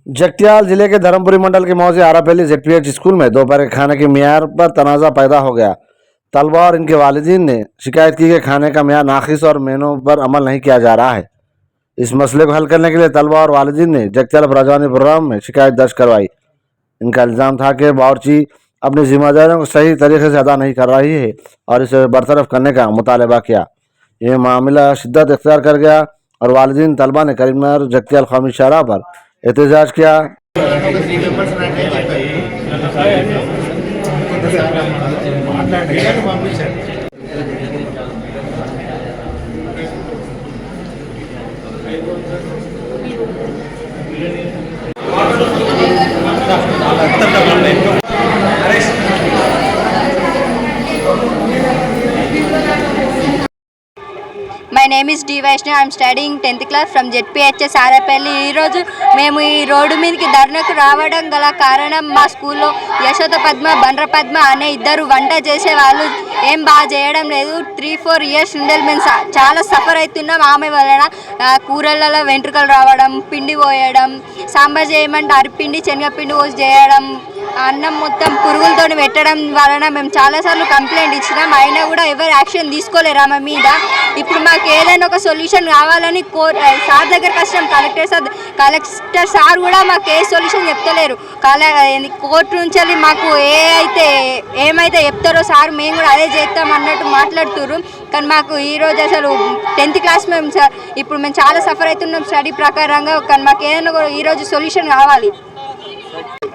जगतियाल जिले के धर्मपुरी मंडल के मौजे आरापल्ली जेडपीएच स्कूल में दोपहर के खाने के मियार पर तनाज़ा पैदा हो गया। तलबा और इनके वालिदीन ने शिकायत की कि खाने का मियार नाखिस और मेनू पर अमल नहीं किया जा रहा है। इस मसले को हल करने के लिए तलबा और वालिदीन ने जगतियाल प्रजावानी प्रोग्राम में शिकायत दर्ज करवाई। इनका इल्ज़ाम था कि बावर्ची अपनी जिम्मेदारियों को सही तरीके से अदा नहीं कर रही है और इसे बरतरफ करने का मुतालबा किया। ये मामला शिद्दत इख्तियार कर गया और वालिदीन तलबा ने करीमनगर जगतियाल कौमी शाहराह पर एहतजाज किया। My name is D. Vaishnav. I am studying 10th class from ZPHS Arepalli. ఈరోజు మేము ఈ రోడ్డు మీదకి ధర్నాకు రావడం గల కారణం మా స్కూల్లో యశోద పద్మ బండ్ర పద్మ అనే ఇద్దరు వంట చేసే వాళ్ళు ఏం బాగా చేయడం లేదు. 3-4 years నుండి మేము చాలా సఫర్ అవుతున్నాం. ఆమె వలన కూరలలో వెంట్రుకలు రావడం, పిండి పోయడం, సాంబార్ చేయమంటే అరిపిండి శనగపిండి పోసి చేయడం, అన్నం మొత్తం పురుగులతో పెట్టడం వలన మేము చాలాసార్లు కంప్లైంట్ ఇచ్చినాం. అయినా కూడా ఎవరు యాక్షన్ తీసుకోలేరు ఆమె మీద. ఇప్పుడు మాకు ఏదైనా ఒక సొల్యూషన్ కావాలని సార్ దగ్గరకు వచ్చినాం. కలెక్టర్ సార్ కూడా మాకు ఏ సొల్యూషన్ చెప్తలేరు. కోర్టు నుంచి మాకు ఏమైతే చెప్తారో సార్ మేము కూడా అదే చేస్తాం అన్నట్టు మాట్లాడుతున్నారు. కానీ మాకు ఈరోజు అసలు 10th క్లాస్ మేము సార్ ఇప్పుడు మేము చాలా సఫర్ అవుతున్నాం స్టడీ ప్రకారంగా. కానీ మాకు ఏదైనా ఈరోజు సొల్యూషన్ కావాలి.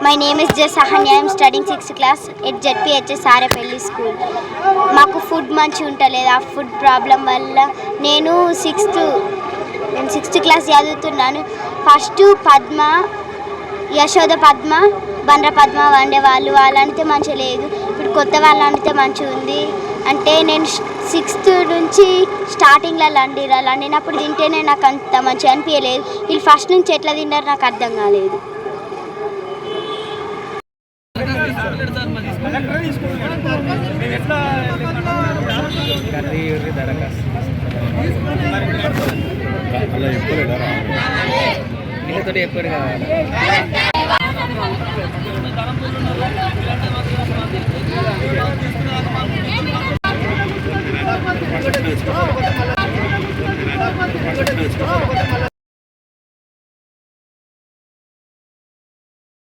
My name is J. Sahanya. I am studying 6th class at ZPHS Arepalli school. మాకు ఫుడ్ మంచిగా ఉంటలేదు. ఆ ఫుడ్ ప్రాబ్లం వల్ల నేను 6th క్లాస్ చదువుతున్నాను. ఫస్ట్ పద్మ, యశోద పద్మ, బండ్ర పద్మ వండేవాళ్ళు. వాళ్ళు అంటే మంచిగా లేదు. ఇప్పుడు కొత్త వాళ్ళు అంటే మంచిగా ఉంది. అంటే నేను 6th నుంచి స్టార్టింగ్లో వండినప్పుడు తింటేనే నాకు అంత మంచిగా అనిపించలేదు. వీళ్ళు ఫస్ట్ నుంచి ఎట్లా తిన్నారు నాకు అర్థం కాలేదు. ఎప్పుడు